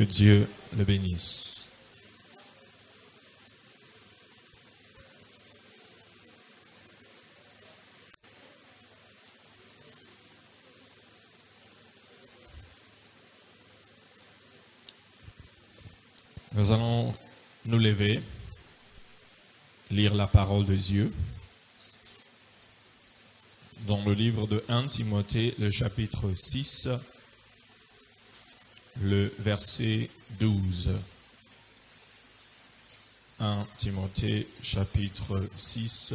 Que Dieu le bénisse. Nous allons nous lever, lire la parole de Dieu dans le livre de 1 Timothée, le chapitre 6, le verset 12. 1 Timothée, chapitre 6,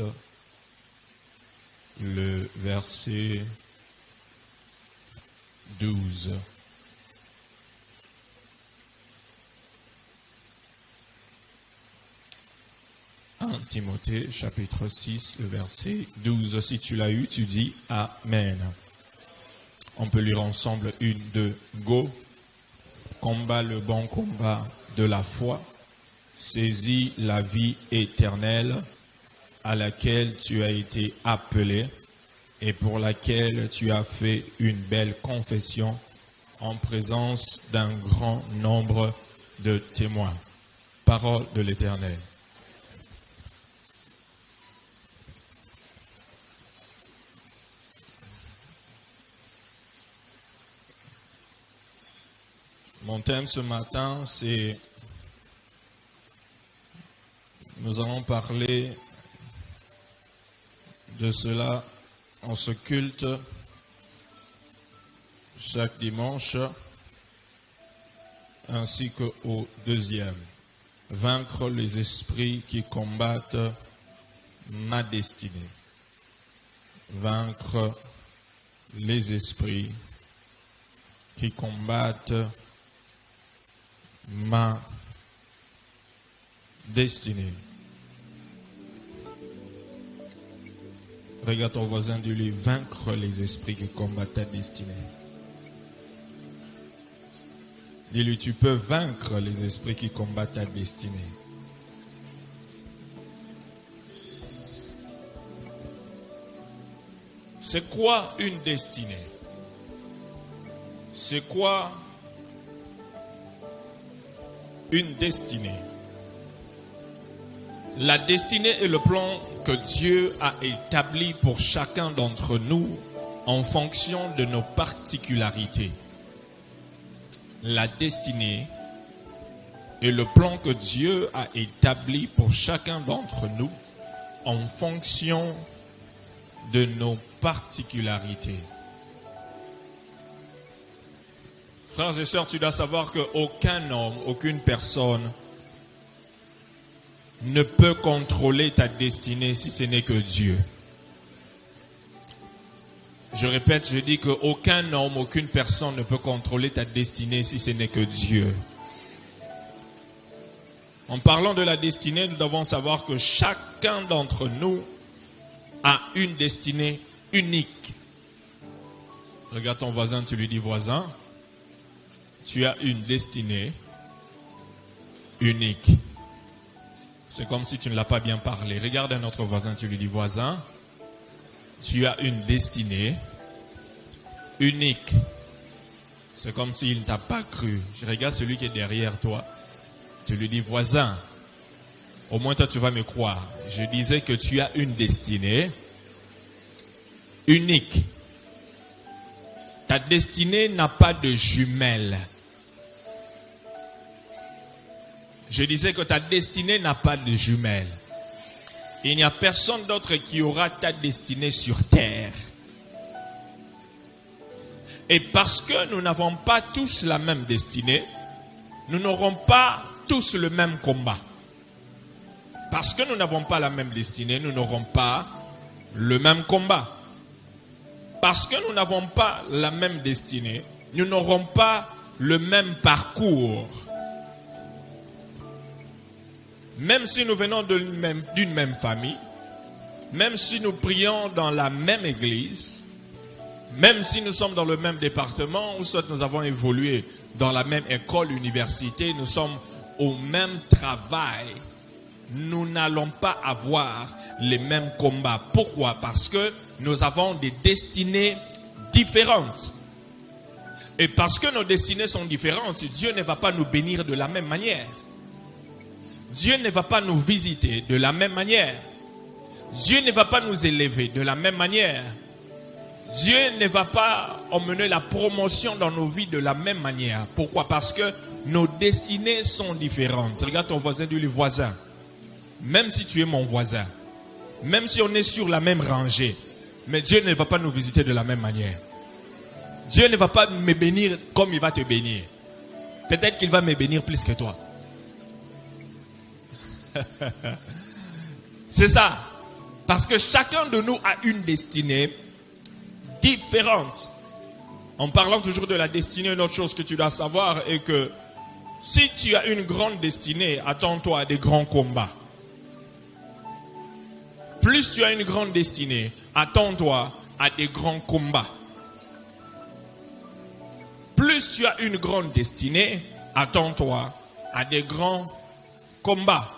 le verset 12. Timothée, chapitre 6, le verset 12. Si tu l'as eu, tu dis Amen. On peut lire ensemble 1, 2, go. Combat le bon combat de la foi. Saisis la vie éternelle à laquelle tu as été appelé et pour laquelle tu as fait une belle confession en présence d'un grand nombre de témoins. Parole de l'Éternel. Mon thème ce matin, c'est, nous allons parler de cela en ce culte chaque dimanche, ainsi qu'au deuxième. Vaincre les esprits qui combattent ma destinée. Vaincre les esprits qui combattent ma destinée. Regarde ton voisin, dis-lui, vaincre les esprits qui combattent ta destinée. Dis-lui, tu peux vaincre les esprits qui combattent ta destinée. C'est quoi une destinée? C'est quoi une destinée? La destinée est le plan que Dieu a établi pour chacun d'entre nous en fonction de nos particularités. La destinée est le plan que Dieu a établi pour chacun d'entre nous en fonction de nos particularités. Frères et sœurs, tu dois savoir qu'aucun homme, aucune personne ne peut contrôler ta destinée si ce n'est que Dieu. Je répète, je dis qu'aucun homme, aucune personne ne peut contrôler ta destinée si ce n'est que Dieu. En parlant de la destinée, nous devons savoir que chacun d'entre nous a une destinée unique. Regarde ton voisin, tu lui dis voisin, tu as une destinée unique. C'est comme si tu ne l'as pas bien parlé. Regarde un autre voisin, tu lui dis voisin, tu as une destinée unique. C'est comme s'il ne t'a pas cru. Je regarde celui qui est derrière toi. Tu lui dis voisin, au moins toi tu vas me croire. Je disais que tu as une destinée unique. Ta destinée n'a pas de jumelles. Je disais que ta destinée n'a pas de jumelles. Il n'y a personne d'autre qui aura ta destinée sur terre. Et parce que nous n'avons pas tous la même destinée, nous n'aurons pas tous le même combat. Parce que nous n'avons pas la même destinée, nous n'aurons pas le même combat. Parce que nous n'avons pas la même destinée, nous n'aurons pas le même parcours. Même si nous venons d'une même famille, même si nous prions dans la même église, même si nous sommes dans le même département, ou soit nous avons évolué dans la même école, université, nous sommes au même travail, nous n'allons pas avoir les mêmes combats. Pourquoi? Parce que nous avons des destinées différentes. Et parce que nos destinées sont différentes, Dieu ne va pas nous bénir de la même manière. Dieu ne va pas nous visiter de la même manière. Dieu ne va pas nous élever de la même manière. Dieu ne va pas emmener la promotion dans nos vies de la même manière. Pourquoi? Parce que nos destinées sont différentes. Regarde ton voisin, dis-lui voisin. Même si tu es mon voisin, même si on est sur la même rangée, mais Dieu ne va pas nous visiter de la même manière. Dieu ne va pas me bénir comme il va te bénir. Peut-être qu'il va me bénir plus que toi. C'est ça. Parce que chacun de nous a une destinée différente. En parlant toujours de la destinée, une autre chose que tu dois savoir est que si tu as une grande destinée, attends-toi à des grands combats. Plus tu as une grande destinée, attends-toi à des grands combats. Plus tu as une grande destinée, attends-toi à des grands combats.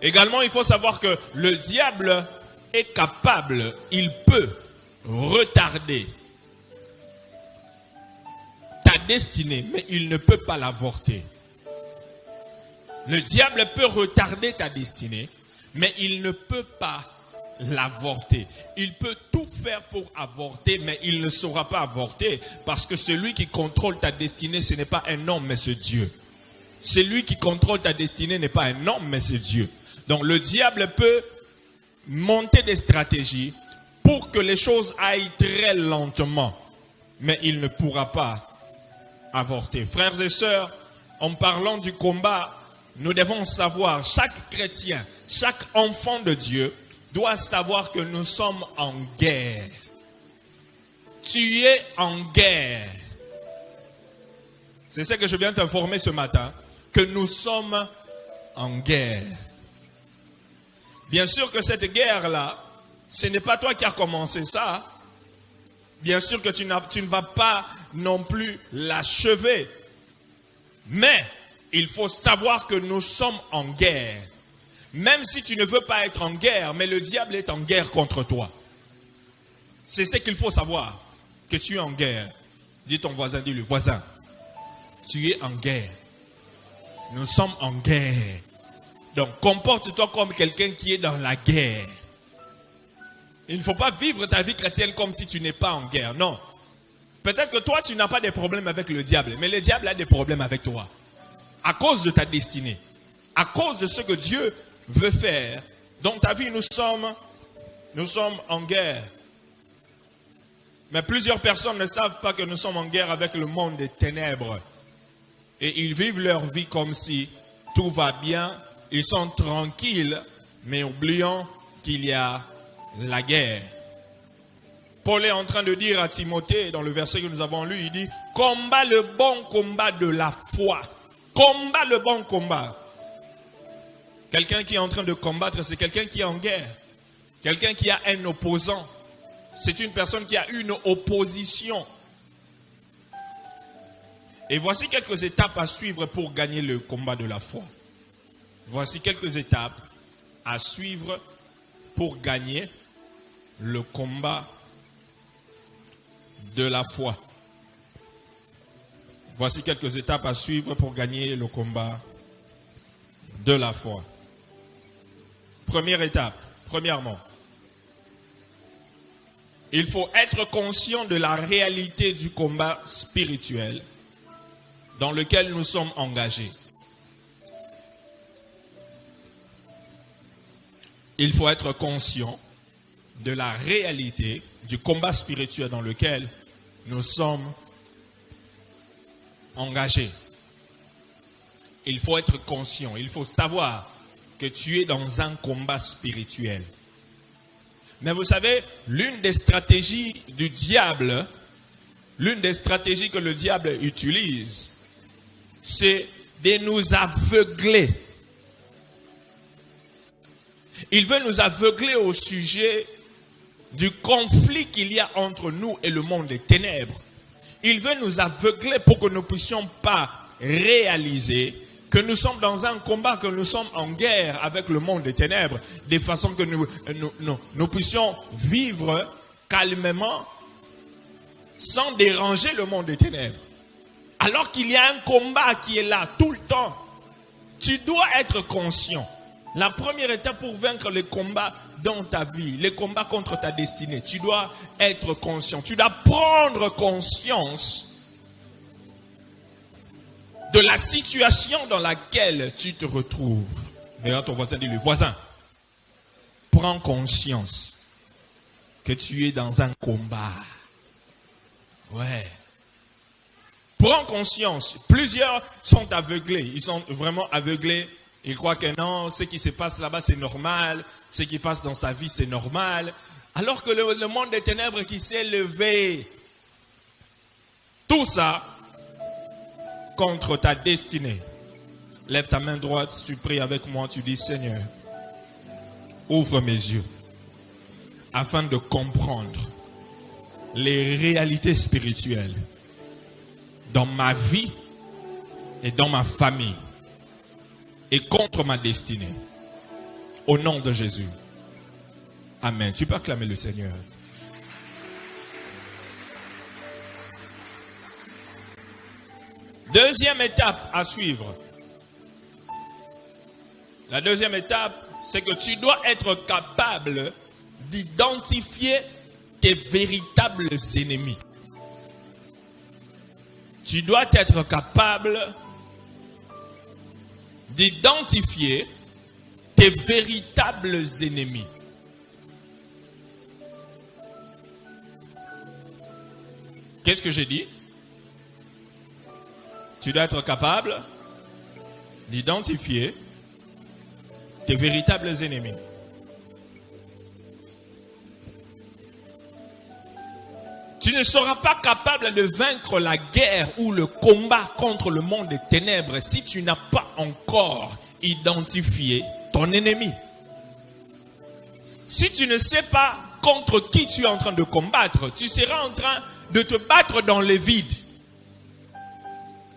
Également, il faut savoir que le diable est capable, il peut retarder ta destinée, mais il ne peut pas l'avorter. Le diable peut retarder ta destinée, mais il ne peut pas l'avorter. Il peut tout faire pour avorter, mais il ne saura pas avorter, parce que celui qui contrôle ta destinée, ce n'est pas un homme, mais c'est Dieu. Celui qui contrôle ta destinée n'est pas un homme, mais c'est Dieu. Donc le diable peut monter des stratégies pour que les choses aillent très lentement, mais il ne pourra pas avorter. Frères et sœurs, en parlant du combat, nous devons savoir, chaque chrétien, chaque enfant de Dieu doit savoir que nous sommes en guerre. Tu es en guerre. C'est ce que je viens t'informer ce matin, que nous sommes en guerre. Bien sûr que cette guerre-là, ce n'est pas toi qui as commencé ça. Bien sûr que tu ne vas pas non plus l'achever. Mais il faut savoir que nous sommes en guerre. Même si tu ne veux pas être en guerre, mais le diable est en guerre contre toi. C'est ce qu'il faut savoir, que tu es en guerre. Dis ton voisin, dis le voisin. Tu es en guerre. Nous sommes en guerre. Donc, comporte-toi comme quelqu'un qui est dans la guerre. Il ne faut pas vivre ta vie chrétienne comme si tu n'es pas en guerre. Non. Peut-être que toi, tu n'as pas de problème avec le diable, mais le diable a des problèmes avec toi. À cause de ta destinée. À cause de ce que Dieu veut faire. Dans ta vie, nous sommes en guerre. Mais plusieurs personnes ne savent pas que nous sommes en guerre avec le monde des ténèbres. Et ils vivent leur vie comme si tout va bien. Ils sont tranquilles, mais oubliant qu'il y a la guerre. Paul est en train de dire à Timothée, dans le verset que nous avons lu, il dit, combat le bon combat de la foi. Combat le bon combat. Quelqu'un qui est en train de combattre, c'est quelqu'un qui est en guerre. Quelqu'un qui a un opposant. C'est une personne qui a une opposition. Et voici quelques étapes à suivre pour gagner le combat de la foi. Voici quelques étapes à suivre pour gagner le combat de la foi. Voici quelques étapes à suivre pour gagner le combat de la foi. Première étape, premièrement, il faut être conscient de la réalité du combat spirituel dans lequel nous sommes engagés. Il faut être conscient de la réalité du combat spirituel dans lequel nous sommes engagés. Il faut être conscient, il faut savoir que tu es dans un combat spirituel. Mais vous savez, l'une des stratégies du diable, l'une des stratégies que le diable utilise, c'est de nous aveugler. Il veut nous aveugler au sujet du conflit qu'il y a entre nous et le monde des ténèbres. Il veut nous aveugler pour que nous ne puissions pas réaliser que nous sommes dans un combat, que nous sommes en guerre avec le monde des ténèbres, de façon que nous puissions vivre calmement, sans déranger le monde des ténèbres. Alors qu'il y a un combat qui est là tout le temps. Tu dois être conscient. La première étape pour vaincre les combats dans ta vie, les combats contre ta destinée, tu dois être conscient. Tu dois prendre conscience de la situation dans laquelle tu te retrouves. Regarde ton voisin, dis-lui, voisin, prends conscience que tu es dans un combat. Ouais. Prends conscience. Plusieurs sont aveuglés. Ils sont vraiment aveuglés. Ils croient que non, ce qui se passe là-bas, c'est normal. Ce qui passe dans sa vie, c'est normal. Alors que le monde des ténèbres qui s'est levé. Tout ça contre ta destinée. Lève ta main droite, tu pries avec moi, tu dis, Seigneur, ouvre mes yeux afin de comprendre les réalités spirituelles dans ma vie et dans ma famille et contre ma destinée. Au nom de Jésus. Amen. Tu peux acclamer le Seigneur. Deuxième étape à suivre. La deuxième étape, c'est que tu dois être capable d'identifier tes véritables ennemis. Tu dois être capable d'identifier tes véritables ennemis. Qu'est-ce que j'ai dit? Tu dois être capable d'identifier tes véritables ennemis. Tu ne seras pas capable de vaincre la guerre ou le combat contre le monde des ténèbres si tu n'as pas encore identifié ton ennemi. Si tu ne sais pas contre qui tu es en train de combattre, tu seras en train de te battre dans le vide.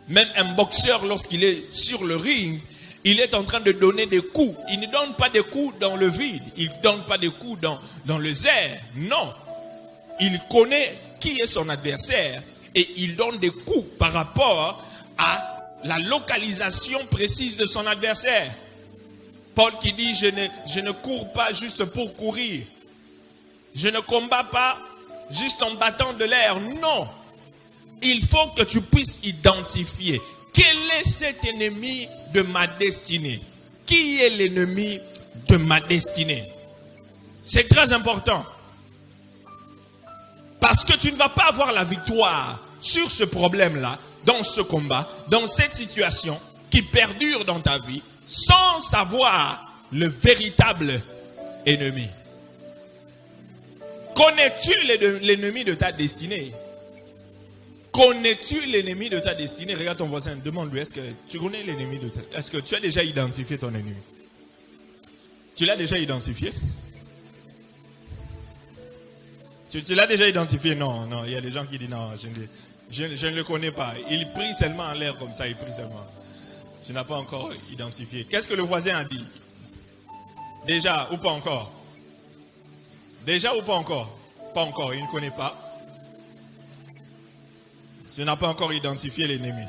Même un boxeur, lorsqu'il est sur le ring, il est en train de donner des coups. Il ne donne pas des coups dans le vide. Il ne donne pas des coups dans les airs. Non. Il connaît qui est son adversaire et il donne des coups par rapport à la localisation précise de son adversaire. Paul qui dit, je ne cours pas juste pour courir. Je ne combats pas juste en battant de l'air. Non. Il faut que tu puisses identifier quel est cet ennemi de ma destinée. Qui est l'ennemi de ma destinée? C'est très important. Parce que tu ne vas pas avoir la victoire sur ce problème-là, dans ce combat, dans cette situation qui perdure dans ta vie, sans savoir le véritable ennemi. Connais-tu l'ennemi de ta destinée? Connais-tu l'ennemi de ta destinée? Regarde ton voisin, demande-lui, est-ce que tu connais l'ennemi de ta... Est-ce que tu as déjà identifié ton ennemi? Tu l'as déjà identifié? Tu l'as déjà identifié? Non, non, il y a des gens qui disent non, je ne le connais pas. Il prie seulement en l'air comme ça, il prie seulement. Tu n'as pas encore identifié. Qu'est-ce que le voisin a dit? Déjà ou pas encore? Déjà ou pas encore? Pas encore, il ne connaît pas. Tu n'as pas encore identifié l'ennemi.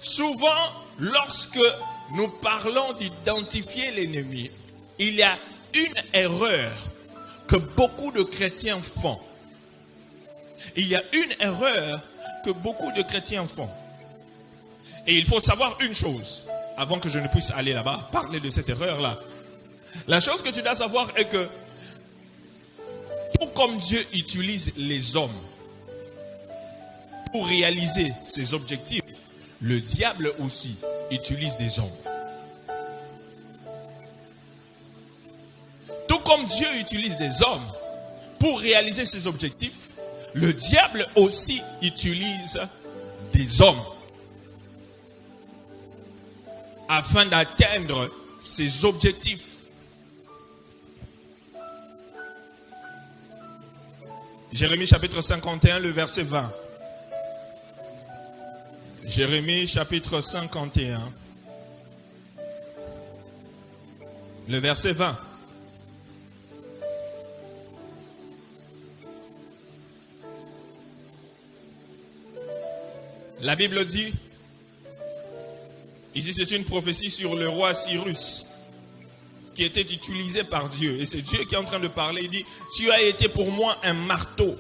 Souvent, lorsque nous parlons d'identifier l'ennemi, il y a une erreur que beaucoup de chrétiens font. Il y a une erreur que beaucoup de chrétiens font. Et il faut savoir une chose, avant que je ne puisse aller là-bas, parler de cette erreur-là. La chose que tu dois savoir est que, tout comme Dieu utilise les hommes pour réaliser ses objectifs, le diable aussi utilise des hommes. Tout comme Dieu utilise des hommes pour réaliser ses objectifs, le diable aussi utilise des hommes afin d'atteindre ses objectifs. Jérémie chapitre 51, le verset 20. Jérémie chapitre 51, le verset 20. La Bible dit, ici c'est une prophétie sur le roi Cyrus, qui était utilisé par Dieu. Et c'est Dieu qui est en train de parler. Il dit, tu as été pour moi un marteau,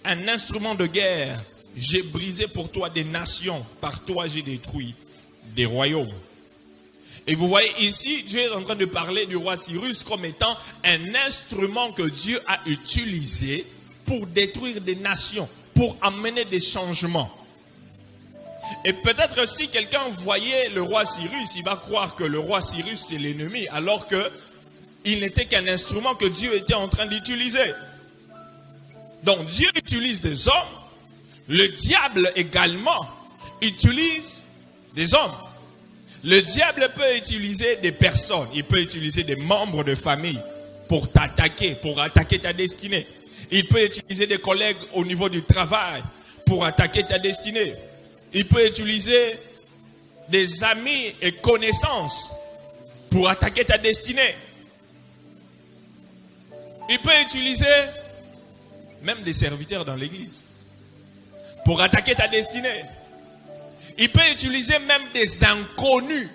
un instrument de guerre. J'ai brisé pour toi des nations. Par toi, j'ai détruit des royaumes. Et vous voyez ici, Dieu est en train de parler du roi Cyrus comme étant un instrument que Dieu a utilisé pour détruire des nations, pour amener des changements. Et peut-être si quelqu'un voyait le roi Cyrus, il va croire que le roi Cyrus c'est l'ennemi, alors que il n'était qu'un instrument que Dieu était en train d'utiliser. Donc Dieu utilise des hommes, le diable également utilise des hommes. Le diable peut utiliser des personnes, il peut utiliser des membres de famille pour t'attaquer, pour attaquer ta destinée. Il peut utiliser des collègues au niveau du travail pour attaquer ta destinée. Il peut utiliser des amis et connaissances pour attaquer ta destinée. Il peut utiliser même des serviteurs dans l'église pour attaquer ta destinée. Il peut utiliser même des inconnus,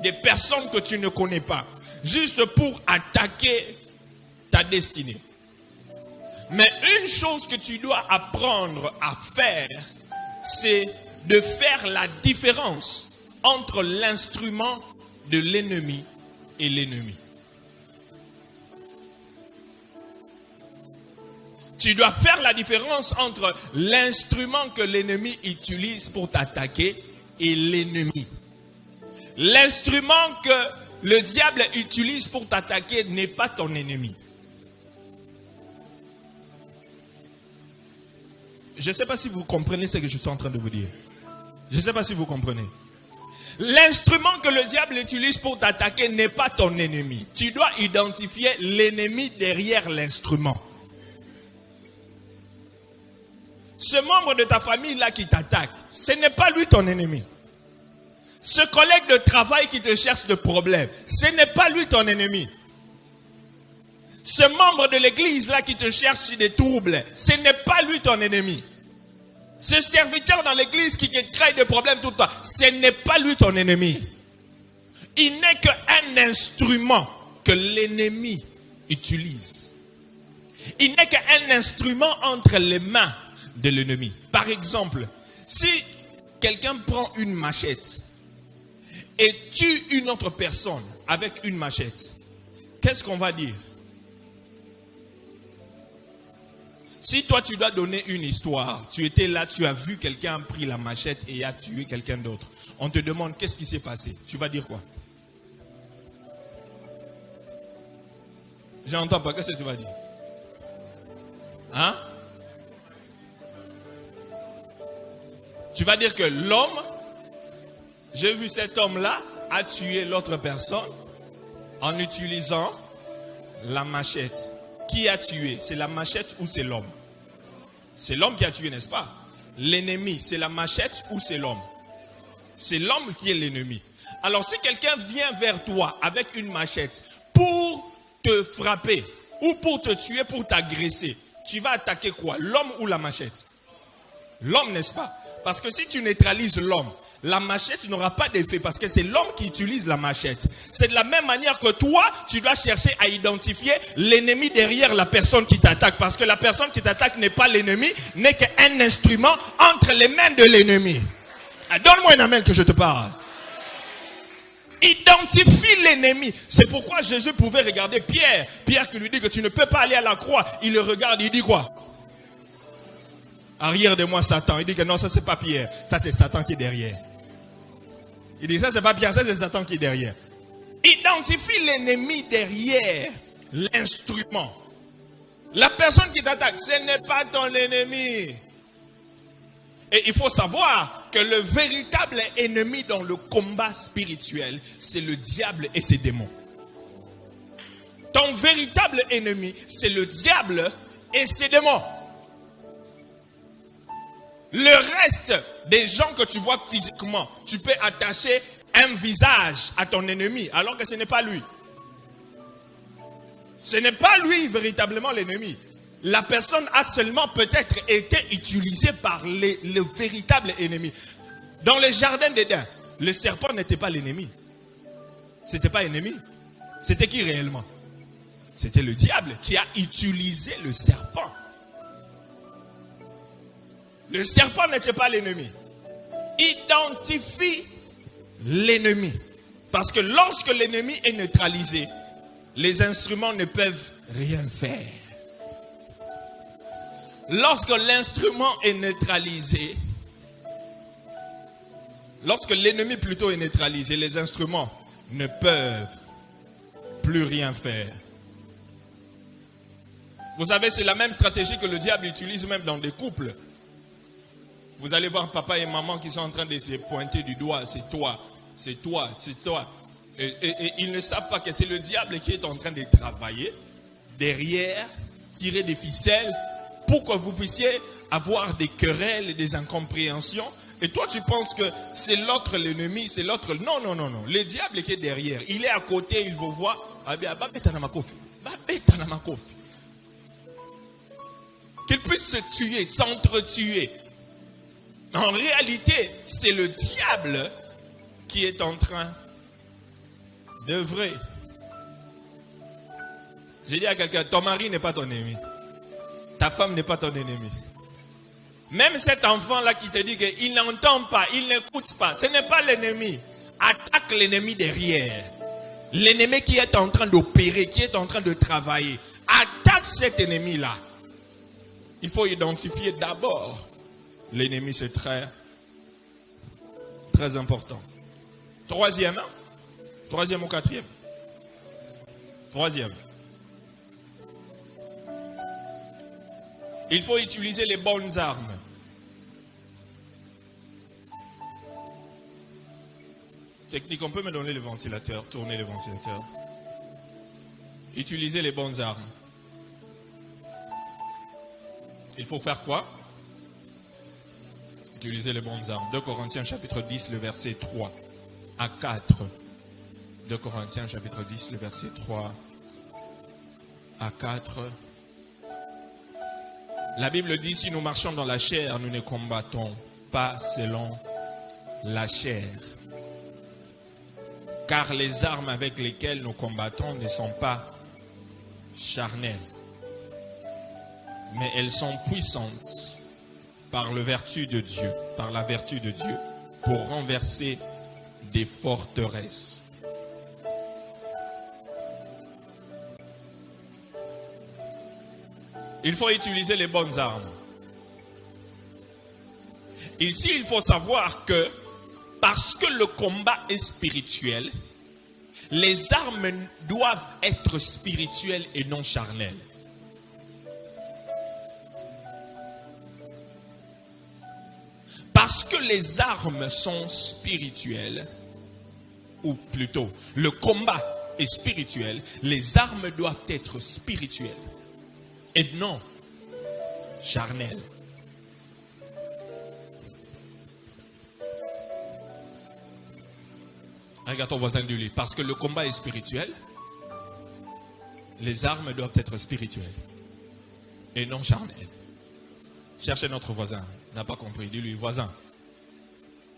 des personnes que tu ne connais pas, juste pour attaquer ta destinée. Mais une chose que tu dois apprendre à faire, c'est de faire la différence entre l'instrument de l'ennemi et l'ennemi. Tu dois faire la différence entre l'instrument que l'ennemi utilise pour t'attaquer et l'ennemi. L'instrument que le diable utilise pour t'attaquer n'est pas ton ennemi. Je ne sais pas si vous comprenez ce que je suis en train de vous dire. Je ne sais pas si vous comprenez. L'instrument que le diable utilise pour t'attaquer n'est pas ton ennemi. Tu dois identifier l'ennemi derrière l'instrument. Ce membre de ta famille là qui t'attaque, ce n'est pas lui ton ennemi. Ce collègue de travail qui te cherche de problème, ce n'est pas lui ton ennemi. Ce membre de l'église là qui te cherche des troubles, ce n'est pas lui ton ennemi. Ce serviteur dans l'église qui te crée des problèmes tout le temps, ce n'est pas lui ton ennemi. Il n'est qu'un instrument que l'ennemi utilise. Il n'est qu'un instrument entre les mains de l'ennemi. Par exemple, si quelqu'un prend une machette et tue une autre personne avec une machette, qu'est-ce qu'on va dire? Si toi tu dois donner une histoire, tu étais là, tu as vu quelqu'un a pris la machette et a tué quelqu'un d'autre, on te demande qu'est-ce qui s'est passé, tu vas dire quoi? J'entends pas, qu'est-ce que tu vas dire? Hein? Tu vas dire que l'homme, j'ai vu cet homme-là, a tué l'autre personne en utilisant la machette. Qui a tué? C'est la machette ou c'est l'homme? C'est l'homme qui a tué, n'est-ce pas? L'ennemi, c'est la machette ou c'est l'homme? C'est l'homme qui est l'ennemi. Alors si quelqu'un vient vers toi avec une machette pour te frapper ou pour te tuer, pour t'agresser, tu vas attaquer quoi? L'homme ou la machette? L'homme, n'est-ce pas? Parce que si tu neutralises l'homme, la machette n'aura pas d'effet parce que c'est l'homme qui utilise la machette. C'est de la même manière que toi, tu dois chercher à identifier l'ennemi derrière la personne qui t'attaque. Parce que la personne qui t'attaque n'est pas l'ennemi, n'est qu'un instrument entre les mains de l'ennemi. Donne-moi un amen que je te parle. Identifie l'ennemi. C'est pourquoi Jésus pouvait regarder Pierre. Pierre qui lui dit que tu ne peux pas aller à la croix. Il le regarde, il dit quoi? Arrière de moi Satan. Il dit que non, ça c'est pas Pierre. Ça c'est Satan qui est derrière. Il dit ça c'est pas Pierre, ça c'est Satan qui est derrière. Identifie l'ennemi derrière l'instrument. La personne qui t'attaque, ce n'est pas ton ennemi. Et il faut savoir que le véritable ennemi dans le combat spirituel, c'est le diable et ses démons. Ton véritable ennemi, c'est le diable et ses démons. Le reste des gens que tu vois physiquement, tu peux attacher un visage à ton ennemi, alors que ce n'est pas lui. Ce n'est pas lui véritablement l'ennemi. La personne a seulement peut-être été utilisée par le véritable ennemi. Dans le jardin d'Éden, le serpent n'était pas l'ennemi. C'était pas ennemi. C'était qui réellement? C'était le diable qui a utilisé le serpent. Le serpent n'était pas l'ennemi. Identifie l'ennemi. Parce que lorsque l'ennemi est neutralisé, les instruments ne peuvent rien faire. Lorsque l'instrument est neutralisé, lorsque l'ennemi plutôt est neutralisé, les instruments ne peuvent plus rien faire. Vous savez, c'est la même stratégie que le diable utilise même dans des couples. Vous allez voir papa et maman qui sont en train de se pointer du doigt. C'est toi, c'est toi, c'est toi. Et ils ne savent pas que c'est le diable qui est en train de travailler derrière, tirer des ficelles pour que vous puissiez avoir des querelles et des incompréhensions. Et toi, tu penses que c'est l'autre l'ennemi, c'est l'autre. Non, non, non, non. Le diable qui est derrière, il est à côté, il vous voit. Qu'il puisse se tuer, s'entretuer. En réalité, c'est le diable qui est en train d'œuvrer. J'ai dit à quelqu'un, ton mari n'est pas ton ennemi. Ta femme n'est pas ton ennemi. Même cet enfant-là qui te dit qu'il n'entend pas, il n'écoute pas, ce n'est pas l'ennemi. Attaque l'ennemi derrière. L'ennemi qui est en train d'opérer, qui est en train de travailler. Attaque cet ennemi-là. Il faut identifier d'abord l'ennemi, c'est très, très important. Troisième ou quatrième? Troisième. Il faut utiliser les bonnes armes. Technique, on peut me donner le ventilateur, tourner le ventilateur. Utiliser les bonnes armes. Il faut faire quoi? Utiliser les bonnes armes. 2 Corinthiens chapitre 10, le verset 3 à 4. 2 Corinthiens chapitre 10, le verset 3 à 4. La Bible dit, si nous marchons dans la chair, nous ne combattons pas selon la chair. Car les armes avec lesquelles nous combattons ne sont pas charnelles, mais elles sont puissantes par la vertu de Dieu, pour renverser des forteresses. Il faut utiliser les bonnes armes. Ici, il faut savoir que parce que le combat est spirituel, les armes doivent être spirituelles et non charnelles. Parce que les armes sont spirituelles, ou plutôt, le combat est spirituel, les armes doivent être spirituelles et non charnelles. Regarde ton voisin de lui. Parce que le combat est spirituel, les armes doivent être spirituelles et non charnelles. Cherchez notre voisin. N'a pas compris. Dis-lui, voisin.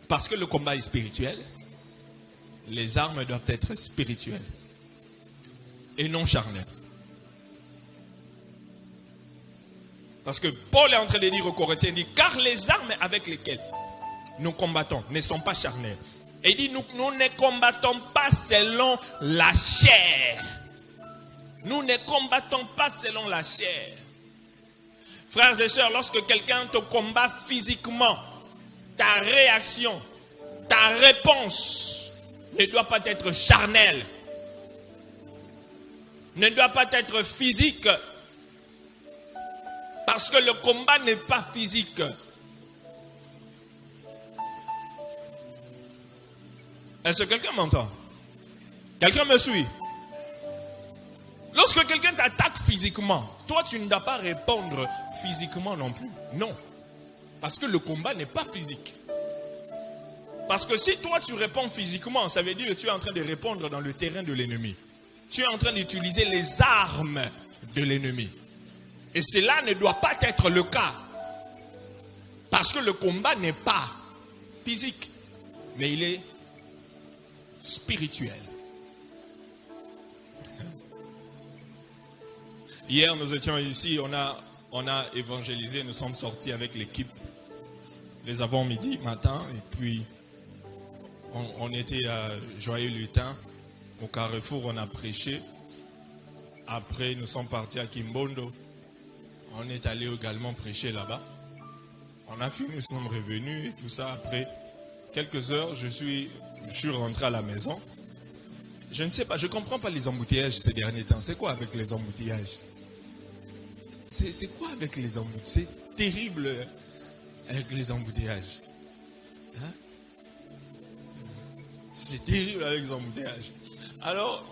Parce que le combat est spirituel, les armes doivent être spirituelles et non charnelles. Parce que Paul est en train de dire aux Corinthiens, il dit, car les armes avec lesquelles nous combattons ne sont pas charnelles. Et il dit, nous ne combattons pas selon la chair. Nous ne combattons pas selon la chair. Frères et sœurs, lorsque quelqu'un te combat physiquement, ta réaction, ta réponse ne doit pas être charnelle. Ne doit pas être physique. Parce que le combat n'est pas physique. Est-ce que quelqu'un m'entend? Quelqu'un me suit? Lorsque quelqu'un t'attaque physiquement, toi tu ne dois pas répondre physiquement non plus. Non. Parce que le combat n'est pas physique. Parce que si toi tu réponds physiquement, ça veut dire que tu es en train de répondre dans le terrain de l'ennemi. Tu es en train d'utiliser les armes de l'ennemi. Et cela ne doit pas être le cas. Parce que le combat n'est pas physique, mais il est spirituel. Hier, nous étions ici, on a évangélisé, nous sommes sortis avec l'équipe les avant-midi, matin, et puis on était à Joyeux-Lutin, au Carrefour, on a prêché. Après, nous sommes partis à Kimbondo. On est allé également prêcher là-bas. On a fini, nous sommes revenus et tout ça. Après quelques heures, je suis rentré à la maison. Je ne sais pas, je ne comprends pas les embouteillages ces derniers temps. C'est quoi avec les embouteillages? C'est quoi avec les embouteillages? C'est terrible avec les embouteillages. Hein? C'est terrible avec les embouteillages. Alors,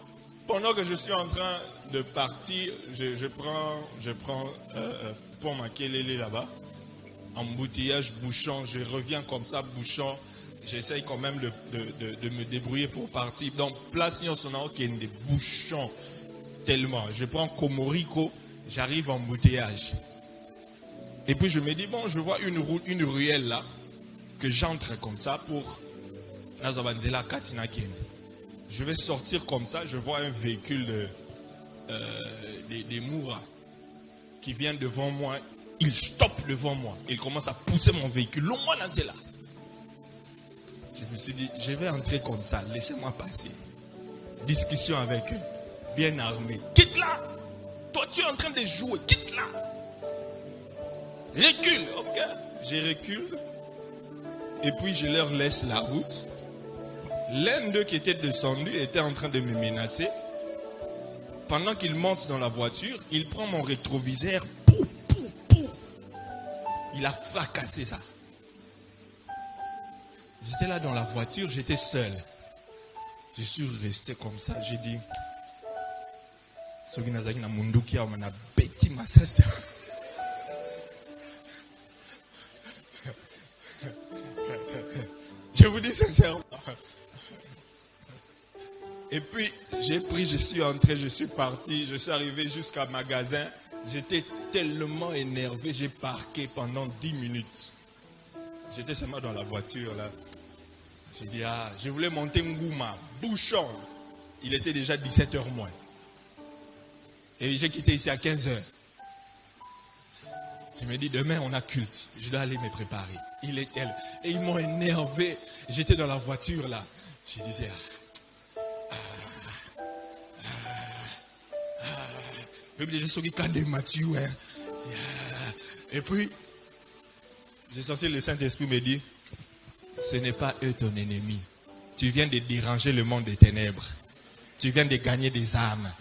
pendant que je suis en train de partir, je prends pour Makelele là-bas. Embouteillage, bouchon, je reviens comme ça, bouchon. J'essaye quand même de me débrouiller pour partir. Donc, place Nyonsonao qui est des bouchons tellement. Je prends Komoriko, j'arrive en embouteillage. Et puis je me dis, bon, je vois une ruelle là, que j'entre comme ça pour Nazabanzela Katinaken. Je vais sortir comme ça, je vois un véhicule des Moura qui vient devant moi. Il stoppe devant moi. Il commence à pousser mon véhicule. L'homme là. Je me suis dit, je vais entrer comme ça. Laissez-moi passer. Discussion avec eux. Bien armé. Quitte là. Toi, tu es en train de jouer. Quitte là. Recule. Ok. Je recule. Et puis, je leur laisse la route. L'un d'eux qui était descendu était en train de me menacer. Pendant qu'il monte dans la voiture, il prend mon rétroviseur. Il a fracassé ça. J'étais là dans la voiture, j'étais seul. Je suis resté comme ça. J'ai dit, je vous dis sincèrement. Et puis, j'ai pris, je suis entré, je suis parti, je suis arrivé jusqu'à magasin. J'étais tellement énervé, j'ai parqué pendant 10 minutes. J'étais seulement dans la voiture là. J'ai dit, je voulais monter Ngouma, bouchon. Il était déjà 17h moins. Et j'ai quitté ici à 15h. Je me dis, demain on a culte. Je dois aller me préparer. Il est elle. Et ils m'ont énervé. J'étais dans la voiture là. Je disais, et puis, j'ai senti le Saint-Esprit me dire, ce n'est pas eux ton ennemi. Tu viens de déranger le monde des ténèbres. Tu viens de gagner des âmes.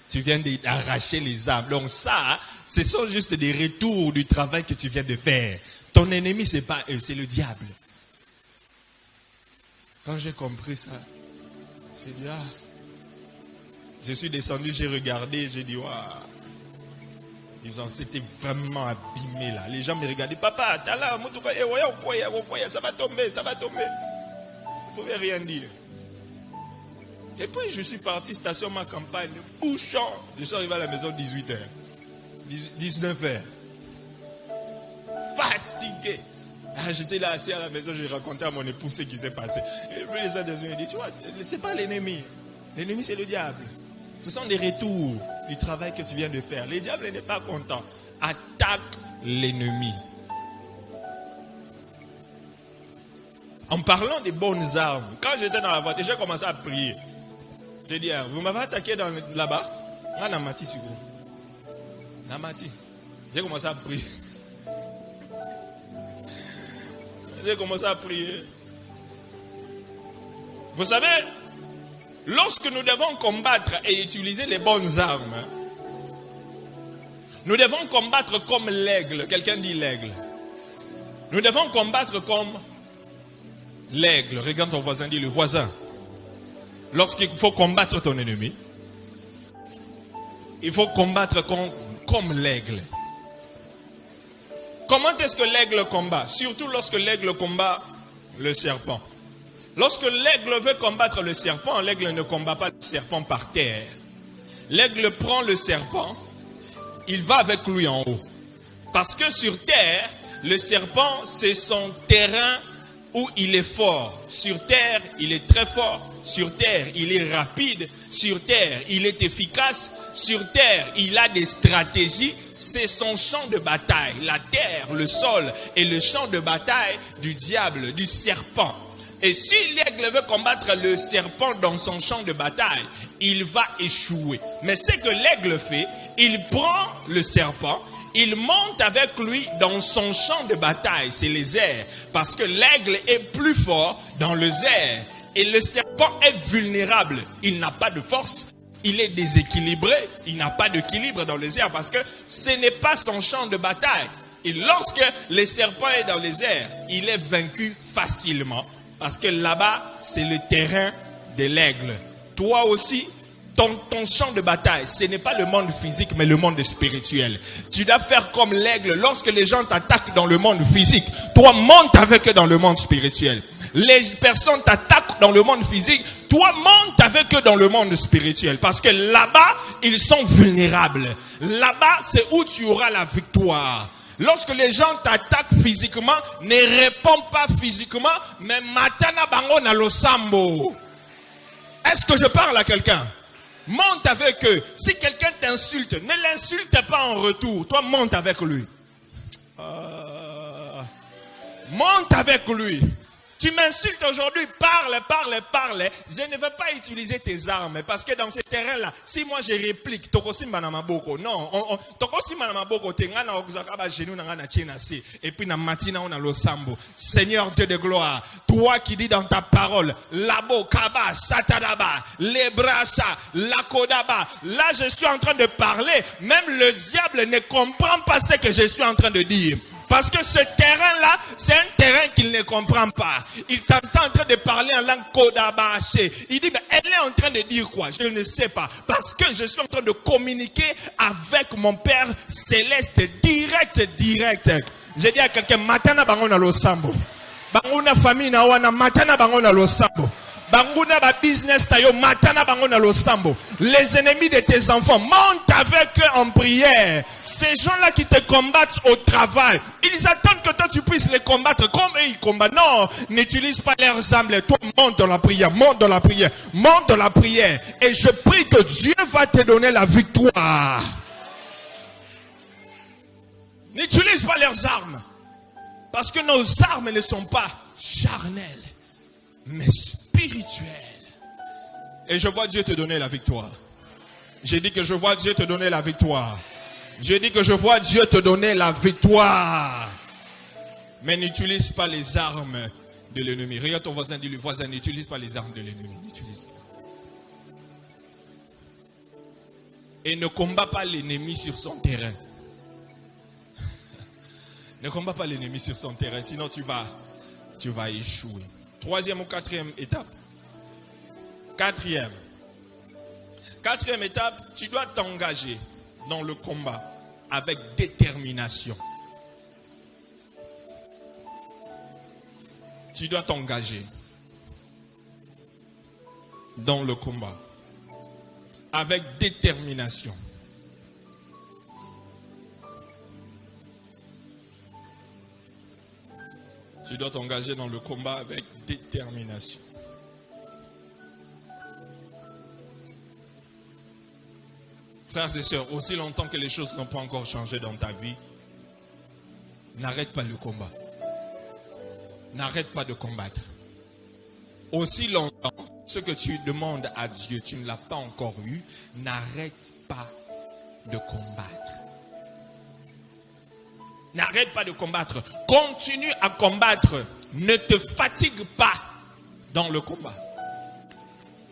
Tu viens d'arracher les âmes. Donc ça, ce sont juste des retours du travail que tu viens de faire. Ton ennemi, ce n'est pas eux, c'est le diable. Quand j'ai compris ça, j'ai dit, je suis descendu, j'ai regardé, j'ai dit, ils ont s'étaient vraiment abîmés là. Les gens me regardaient, papa, t'as là, ça va tomber, ça va tomber. Je ne pouvais rien dire. Et puis je suis parti, station ma campagne, bouchon. Je suis arrivé à la maison 18h, 19h. Fatigué. J'étais là assis à la maison, j'ai raconté à mon épouse ce qui s'est passé. Et puis les gens me dit, tu vois, c'est pas l'ennemi. L'ennemi c'est le diable. Ce sont des retours du travail que tu viens de faire. Le diable n'est pas content. Attaque l'ennemi. En parlant des bonnes armes, quand j'étais dans la voiture, j'ai commencé à prier. J'ai dit, vous m'avez attaqué là-bas? Namati, sur vous. Namati. J'ai commencé à prier. J'ai commencé à prier. Vous savez, lorsque nous devons combattre et utiliser les bonnes armes, nous devons combattre comme l'aigle. Quelqu'un dit l'aigle. Nous devons combattre comme l'aigle. Regarde ton voisin, dis le voisin. Lorsqu'il faut combattre ton ennemi, il faut combattre comme l'aigle. Comment est-ce que l'aigle combat? Surtout lorsque l'aigle combat le serpent. Lorsque l'aigle veut combattre le serpent, l'aigle ne combat pas le serpent par terre. L'aigle prend le serpent il va avec lui en haut. Parce que sur terre, le serpent, c'est son terrain où il est fort. Sur terre, il est très fort. Sur terre, il est rapide. Sur terre, il est efficace. Sur terre, il a des stratégies. C'est son champ de bataille. La terre, le sol est le champ de bataille du diable, du serpent. Et si l'aigle veut combattre le serpent dans son champ de bataille, il va échouer. Mais ce que l'aigle fait, il prend le serpent, il monte avec lui dans son champ de bataille, c'est les airs. Parce que l'aigle est plus fort dans les airs. Et le serpent est vulnérable. Il n'a pas de force, il est déséquilibré, il n'a pas d'équilibre dans les airs parce que ce n'est pas son champ de bataille. Et lorsque le serpent est dans les airs, il est vaincu facilement. Parce que là-bas, c'est le terrain de l'aigle. Toi aussi, ton champ de bataille, ce n'est pas le monde physique, mais le monde spirituel. Tu dois faire comme l'aigle. Lorsque les gens t'attaquent dans le monde physique, toi, monte avec eux dans le monde spirituel. Les personnes t'attaquent dans le monde physique, toi, monte avec eux dans le monde spirituel. Parce que là-bas, ils sont vulnérables. Là-bas, c'est où tu auras la victoire. Lorsque les gens t'attaquent physiquement, ne réponds pas physiquement, mais matana bango na losambo. Est-ce que je parle à quelqu'un? Monte avec eux. Si quelqu'un t'insulte, ne l'insulte pas en retour. Toi, monte avec lui. Monte avec lui. Tu m'insultes aujourd'hui, parle. Je ne veux pas utiliser tes armes parce que dans ce terrain-là, si moi je réplique, non, et puis na matina on a losambo. Seigneur Dieu de gloire, toi qui dis dans ta parole, labo kaba satadaba, lebrasa, lakodaba. Là je suis en train de parler, même le diable ne comprend pas ce que je suis en train de dire. Parce que ce terrain-là, c'est un terrain qu'il ne comprend pas. Il t'entend en train de parler en langue kodabaché. Il dit, mais elle est en train de dire quoi? Je ne sais pas. Parce que je suis en train de communiquer avec mon Père céleste, direct. J'ai dit à quelqu'un, matana bangona losambo. Bangona famille na wana, matana bangona losambo. Banguna ba business tayo matana bangona losambo. Les ennemis de tes enfants, monte avec eux en prière. Ces gens-là qui te combattent au travail, ils attendent que toi tu puisses les combattre comme eux ils combattent. Non, n'utilise pas leurs armes. Toi monte dans la prière. Et je prie que Dieu va te donner la victoire. N'utilise pas leurs armes. Parce que nos armes ne sont pas charnelles, mais spirituel. Et je vois Dieu te donner la victoire. J'ai dit que je vois Dieu te donner la victoire. Mais n'utilise pas les armes de l'ennemi. Regarde ton voisin, dis-lui, voisin, n'utilise pas les armes de l'ennemi. N'utilise pas. Et ne combat pas l'ennemi sur son terrain. Ne combat pas l'ennemi sur son terrain, sinon tu vas échouer. Troisième ou quatrième étape. Quatrième étape, tu dois t'engager dans le combat avec détermination. Tu dois t'engager dans le combat avec détermination. Tu dois t'engager dans le combat avec détermination. Frères et sœurs, aussi longtemps que les choses n'ont pas encore changé dans ta vie, n'arrête pas le combat. N'arrête pas de combattre. Aussi longtemps, ce que tu demandes à Dieu, tu ne l'as pas encore eu, n'arrête pas de combattre. N'arrête pas de combattre. Continue à combattre. Ne te fatigue pas dans le combat.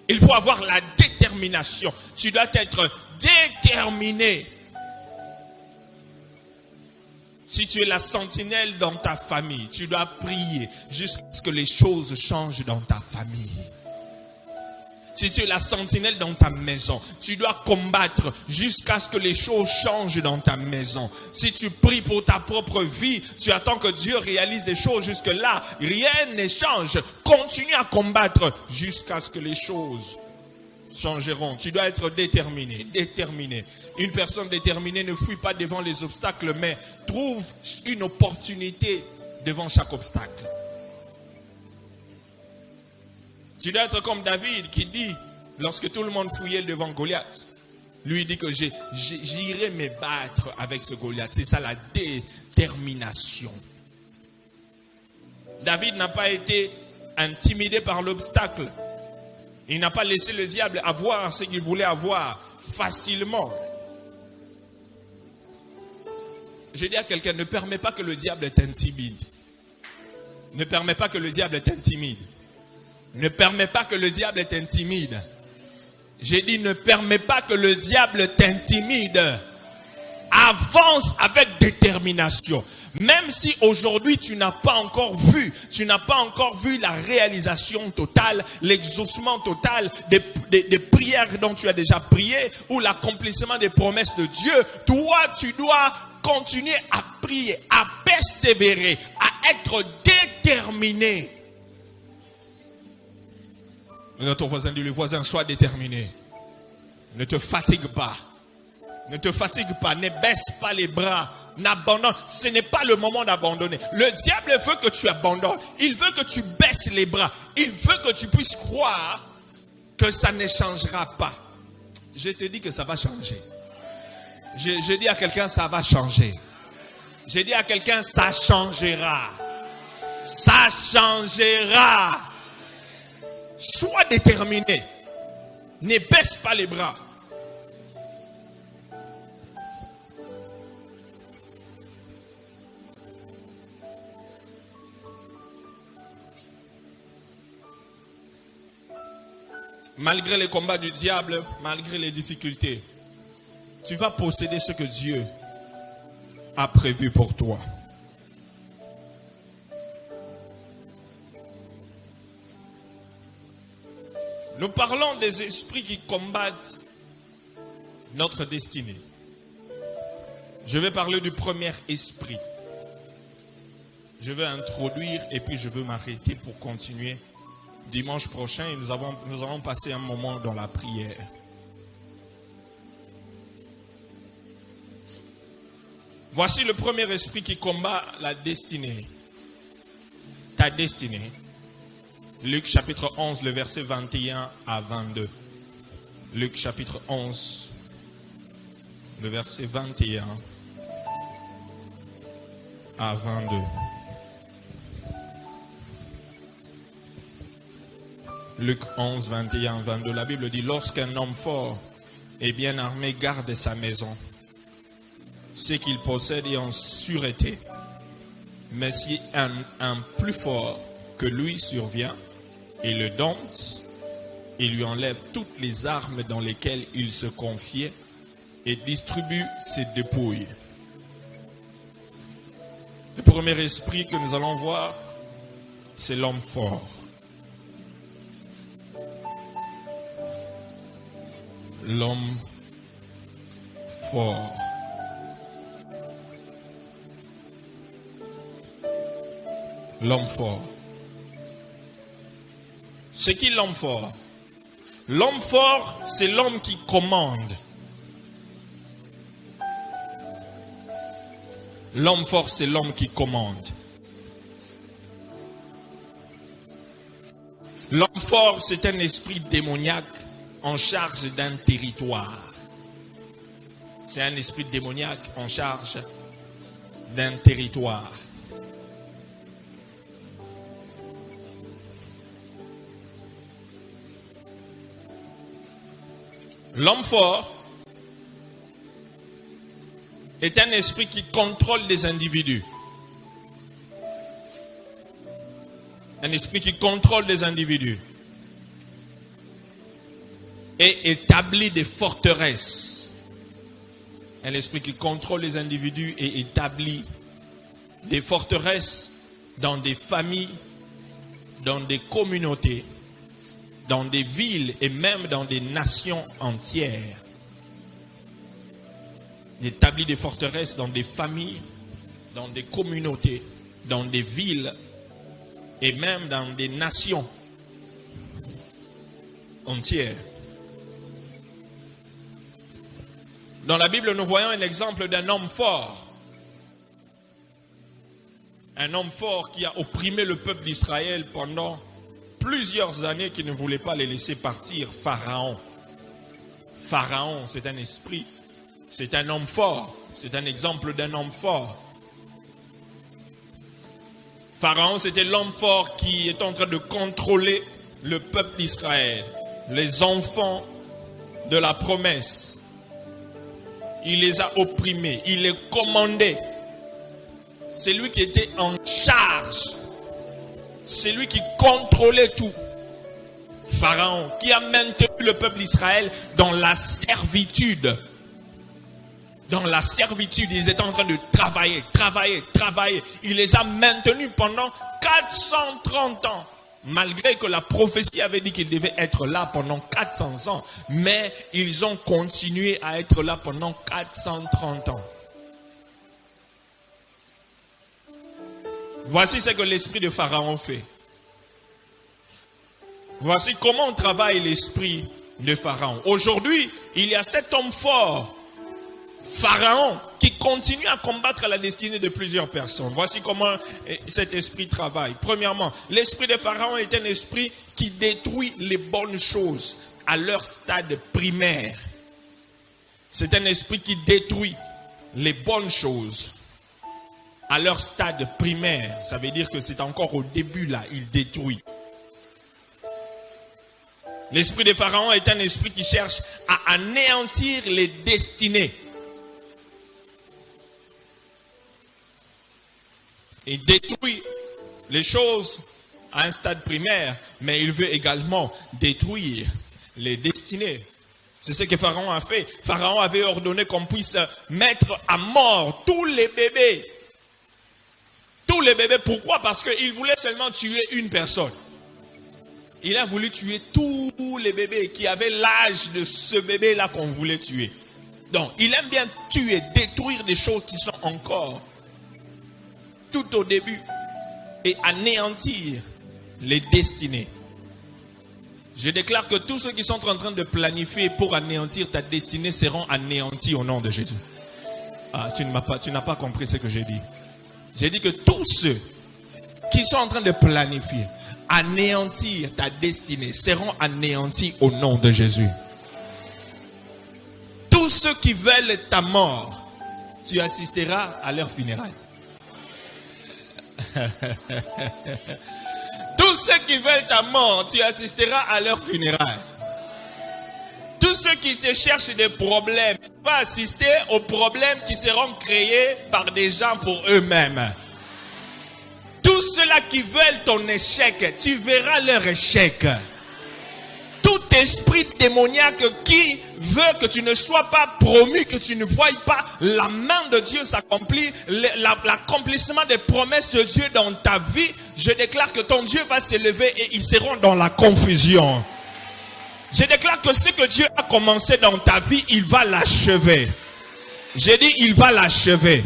Il faut avoir la détermination. Tu dois être déterminé. Si tu es la sentinelle dans ta famille, tu dois prier jusqu'à ce que les choses changent dans ta famille. Si tu es la sentinelle dans ta maison, tu dois combattre jusqu'à ce que les choses changent dans ta maison. Si tu pries pour ta propre vie, tu attends que Dieu réalise des choses jusque-là. Rien ne change. Continue à combattre jusqu'à ce que les choses changeront. Tu dois être déterminé, déterminé. Une personne déterminée ne fuit pas devant les obstacles, mais trouve une opportunité devant chaque obstacle. Tu dois être comme David qui dit, lorsque tout le monde fouillait devant Goliath, lui dit que j'irai me battre avec ce Goliath. C'est ça la détermination. David n'a pas été intimidé par l'obstacle. Il n'a pas laissé le diable avoir ce qu'il voulait avoir facilement. Je dis à quelqu'un, ne permets pas que le diable t'intimide. Ne permets pas que le diable t'intimide. Ne permets pas que le diable t'intimide. J'ai dit, ne permets pas que le diable t'intimide. Avance avec détermination. Même si aujourd'hui tu n'as pas encore vu la réalisation totale, l'exaucement total des prières dont tu as déjà prié ou l'accomplissement des promesses de Dieu, toi tu dois continuer à prier, à persévérer, à être déterminé. Notre voisin dit, le voisin, sois déterminé. Ne te fatigue pas. Ne te fatigue pas, ne baisse pas les bras. N'abandonne. Ce n'est pas le moment d'abandonner. Le diable veut que tu abandonnes. Il veut que tu baisses les bras. Il veut que tu puisses croire que ça ne changera pas. Je te dis que ça va changer. Je dis à quelqu'un, ça va changer. Je dis à quelqu'un, ça changera. Ça changera. Sois déterminé. Ne baisse pas les bras. Malgré les combats du diable, malgré les difficultés, tu vas posséder ce que Dieu a prévu pour toi. Nous parlons des esprits qui combattent notre destinée. Je vais parler du premier esprit. Je vais introduire et puis je veux m'arrêter pour continuer. Dimanche prochain, nous allons passer un moment dans la prière. Voici le premier esprit qui combat la destinée. Ta destinée. Luc chapitre 11, le verset 21 à 22. Luc chapitre 11, le verset 21 à 22. Luc 11, 21 à 22. La Bible dit, lorsqu'un homme fort et bien armé garde sa maison, ce qu'il possède est en sûreté. Mais si un plus fort que lui survient, et le dompte, il lui enlève toutes les armes dans lesquelles il se confiait et distribue ses dépouilles. Le premier esprit que nous allons voir, c'est l'homme fort. L'homme fort. L'homme fort. C'est qui l'homme fort? L'homme fort, c'est l'homme qui commande. L'homme fort, c'est l'homme qui commande. L'homme fort, c'est un esprit démoniaque en charge d'un territoire. C'est un esprit démoniaque en charge d'un territoire. L'homme fort est un esprit qui contrôle les individus. Un esprit qui contrôle les individus. Et établit des forteresses. Un esprit qui contrôle les individus et établit des forteresses dans des familles, dans des communautés, dans des villes et même dans des nations entières. Il établit des forteresses dans des familles, dans des communautés, dans des villes et même dans des nations entières. Dans la Bible, nous voyons un exemple d'un homme fort. Un homme fort qui a opprimé le peuple d'Israël pendant plusieurs années, qui ne voulait pas les laisser partir. Pharaon. Pharaon, c'est un esprit. C'est un homme fort. C'est un exemple d'un homme fort. Pharaon, c'était l'homme fort qui est en train de contrôler le peuple d'Israël. Les enfants de la promesse. Il les a opprimés. Il les commandait. C'est lui qui était en charge. C'est lui qui contrôlait tout. Pharaon, qui a maintenu le peuple d'Israël dans la servitude. Dans la servitude, ils étaient en train de travailler. Il les a maintenus pendant 430 ans. Malgré que la prophétie avait dit qu'ils devaient être là pendant 400 ans. Mais ils ont continué à être là pendant 430 ans. Voici ce que l'esprit de Pharaon fait. Voici comment travaille l'esprit de Pharaon. Aujourd'hui, il y a cet homme fort, Pharaon, qui continue à combattre la destinée de plusieurs personnes. Voici comment cet esprit travaille. Premièrement, l'esprit de Pharaon est un esprit qui détruit les bonnes choses à leur stade primaire. C'est un esprit qui détruit les bonnes choses à leur stade primaire. Ça veut dire que c'est encore au début là, il détruit. L'esprit de Pharaon est un esprit qui cherche à anéantir les destinées. Il détruit les choses à un stade primaire, mais il veut également détruire les destinées. C'est ce que Pharaon a fait. Pharaon avait ordonné qu'on puisse mettre à mort tous les bébés. Tous les bébés, pourquoi? Parce qu'il voulait seulement tuer une personne. Il a voulu tuer tous les bébés qui avaient l'âge de ce bébé-là qu'on voulait tuer. Donc, il aime bien tuer, détruire des choses qui sont encore tout au début et anéantir les destinées. Je déclare que tous ceux qui sont en train de planifier pour anéantir ta destinée seront anéantis au nom de Jésus. Ah, tu n'as pas compris ce que j'ai dit. J'ai dit que tous ceux qui sont en train de planifier anéantir ta destinée seront anéantis au nom de Jésus. Tous ceux qui veulent ta mort, tu assisteras à leur funérailles. Tous ceux qui veulent ta mort, tu assisteras à leur funérailles. Tous ceux qui te cherchent des problèmes, tu vas assister aux problèmes qui seront créés par des gens pour eux-mêmes. Tous ceux-là qui veulent ton échec, tu verras leur échec. Tout esprit démoniaque qui veut que tu ne sois pas promu, que tu ne voies pas la main de Dieu s'accomplir, l'accomplissement des promesses de Dieu dans ta vie, je déclare que ton Dieu va s'élever et ils seront dans la confusion. Je déclare que ce que Dieu a commencé dans ta vie, il va l'achever. J'ai dit, il va l'achever.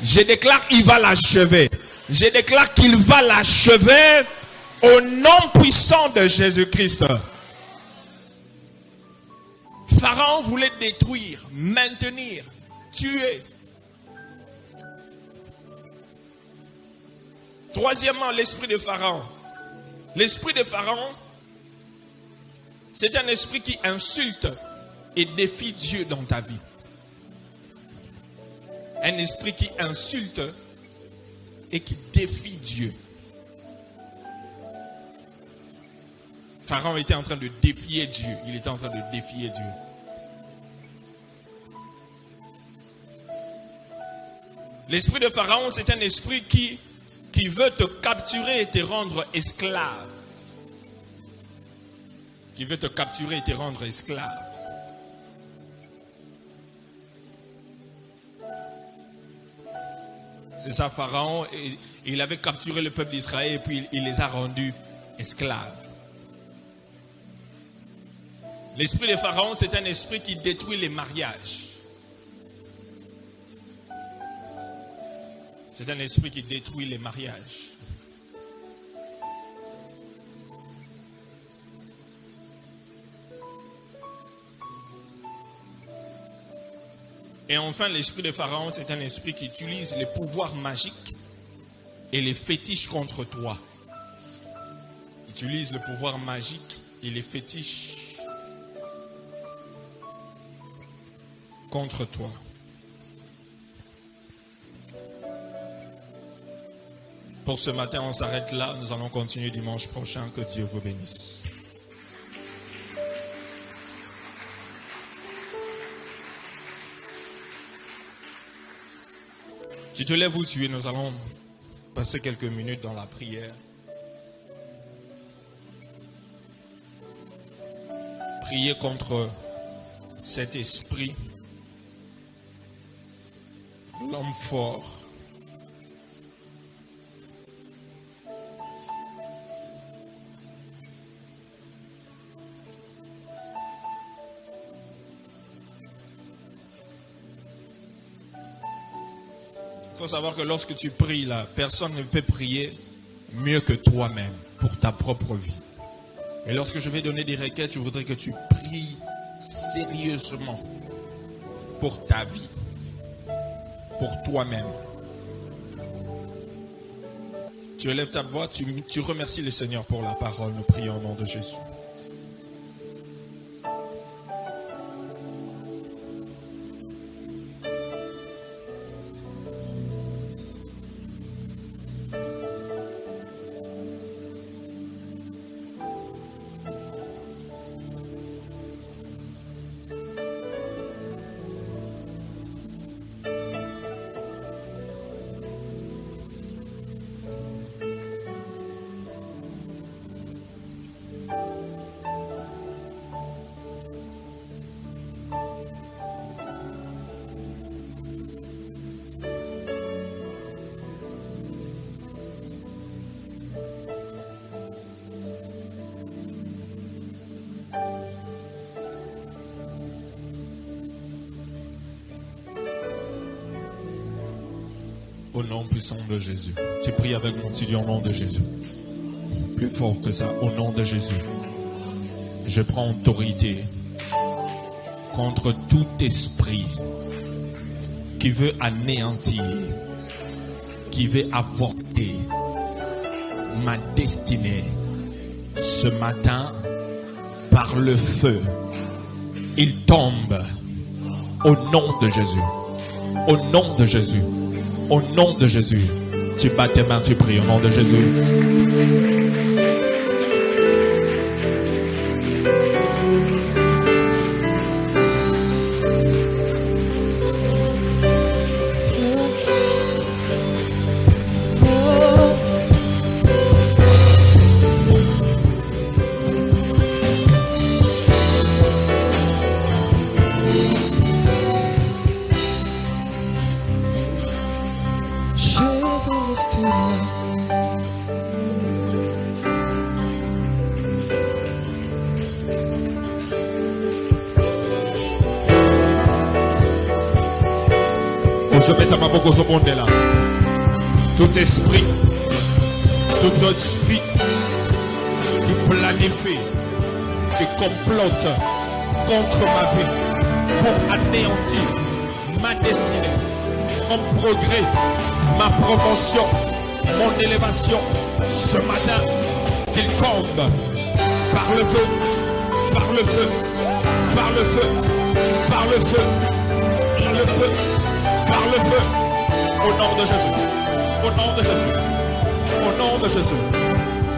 Je déclare qu'il va l'achever. Je déclare qu'il va l'achever au nom puissant de Jésus-Christ. Pharaon voulait détruire, maintenir, tuer. Troisièmement, l'esprit de Pharaon. L'esprit de Pharaon, c'est un esprit qui insulte et défie Dieu dans ta vie. Un esprit qui insulte et qui défie Dieu. Pharaon était en train de défier Dieu. Il était en train de défier Dieu. L'esprit de Pharaon, c'est un esprit qui veut te capturer et te rendre esclave. Qui veut te capturer et te rendre esclave. C'est ça, Pharaon, il avait capturé le peuple d'Israël et puis il les a rendus esclaves. L'esprit de Pharaon, c'est un esprit qui détruit les mariages. C'est un esprit qui détruit les mariages. Et enfin, l'esprit de Pharaon, c'est un esprit qui utilise les pouvoirs magiques et les fétiches contre toi. Il utilise le pouvoir magique et les fétiches contre toi. Pour ce matin, on s'arrête là. Nous allons continuer dimanche prochain. Que Dieu vous bénisse. Tu te lèves où tu es. Nous allons passer quelques minutes dans la prière. Prier contre cet esprit, l'homme fort. Il faut savoir que lorsque tu pries là, personne ne peut prier mieux que toi-même pour ta propre vie. Et lorsque je vais donner des requêtes, je voudrais que tu pries sérieusement pour ta vie, pour toi-même. Tu élèves ta voix, tu remercies le Seigneur pour la parole. Nous prions au nom de Jésus. Au nom puissant de Jésus. Tu pries avec moi, tu dis au nom de Jésus. Plus fort que ça, au nom de Jésus. Je prends autorité contre tout esprit qui veut anéantir, qui veut avorter ma destinée. Ce matin, par le feu, il tombe au nom de Jésus. Au nom de Jésus. Au nom de Jésus, tu bats tes mains, tu pries au nom de Jésus. Tout esprit qui planifie, qui complote contre ma vie pour anéantir ma destinée, mon progrès, ma promotion, mon élévation, ce matin, qu'il tombe par le feu, par le feu, par le feu, par le feu, par le feu, par le feu, au nom de Jésus. Au nom de Jésus. Au nom de Jésus.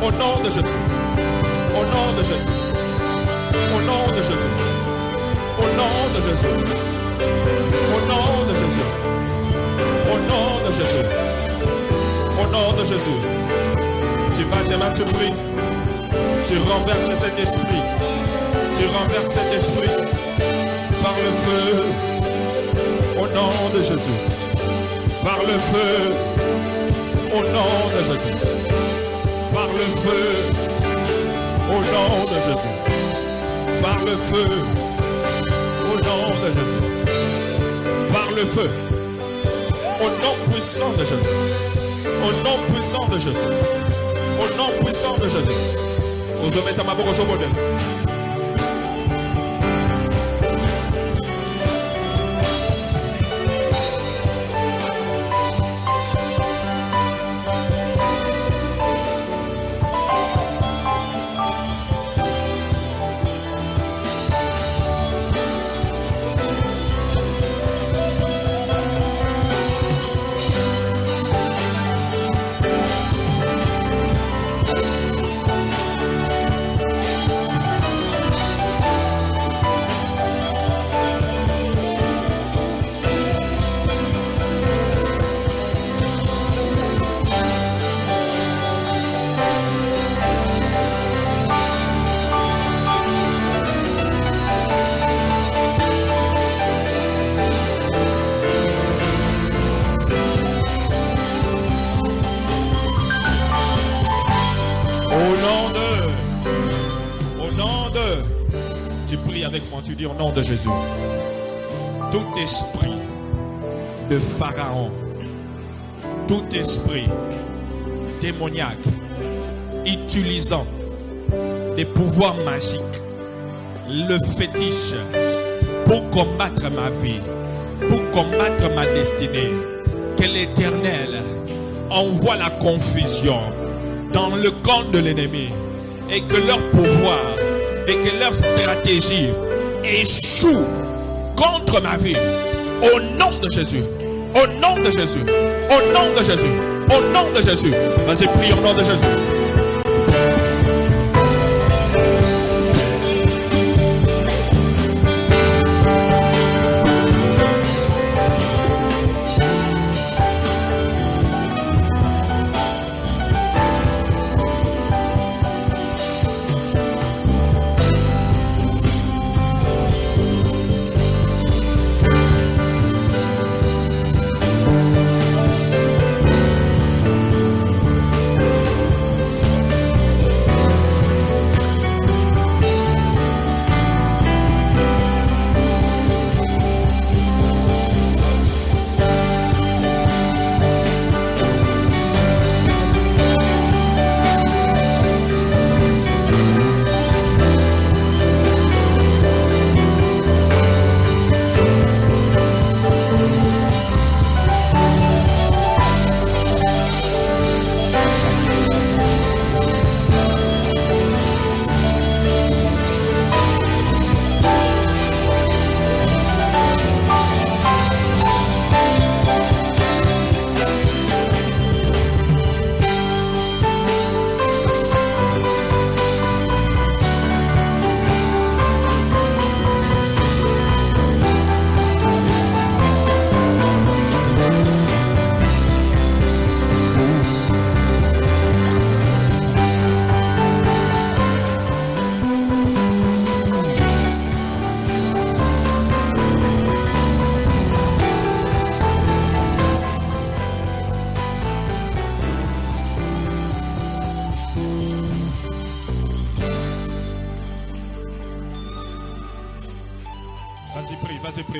Au nom de Jésus. Au nom de Jésus. Au nom de Jésus. Au nom de Jésus. Au nom de Jésus. Au nom de Jésus. Au nom de Jésus. Tu bats tes mains, tu pries. Tu renverses cet esprit. Tu renverses cet esprit par le feu. Au nom de Jésus. Par le feu. Au nom de Jésus. Par le feu. Au nom de Jésus. Par le feu. Au nom de Jésus. Par le feu. Au nom puissant de Jésus. Au nom puissant de Jésus. Au nom puissant de Jésus. Ozometa maboko zobode. Au nom de, tu pries avec moi, tu dis au nom de Jésus. Tout esprit de Pharaon, tout esprit démoniaque utilisant des pouvoirs magiques, le fétiche pour combattre ma vie, pour combattre ma destinée, que l'Éternel envoie la confusion dans le camp de l'ennemi et que leur pouvoir et que leur stratégie échoue contre ma vie. Au nom de Jésus, au nom de Jésus, au nom de Jésus, au nom de Jésus. Vas-y, prie au nom de Jésus.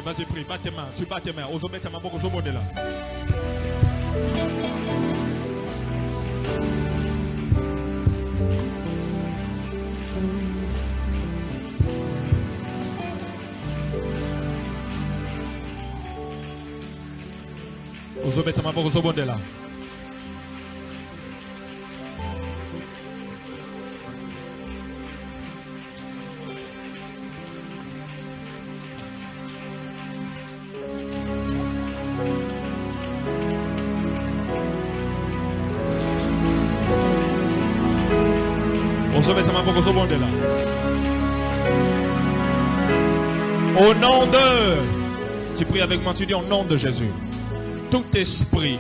Vas-y, prie, bats tes mains, tu bats tes mains. Ozobé ta main pour Ozobonde là. Ozobé ta main pour Ozobonde là. Au nom de, tu pries avec moi, tu dis au nom de Jésus, tout esprit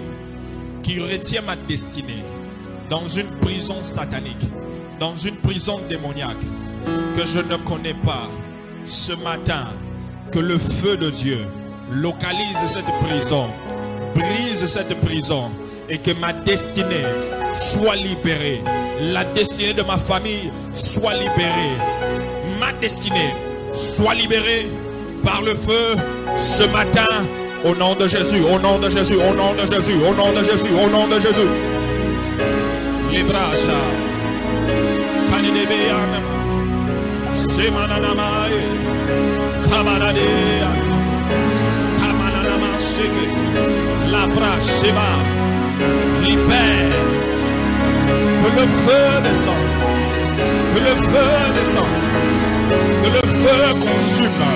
qui retient ma destinée dans une prison satanique, dans une prison démoniaque que je ne connais pas, ce matin, que le feu de Dieu localise cette prison, brise cette prison et que ma destinée soit libérée. La destinée de ma famille soit libérée. Ma destinée soit libérée par le feu ce matin. Au nom de Jésus, au nom de Jésus, au nom de Jésus, au nom de Jésus, au nom de Jésus. Librasha. Kanidebeana. Semananamai. Kamanadea. Kamananamasege. Labrasheba. Libère. Que le feu descende. Que le feu descende. Que le feu consume.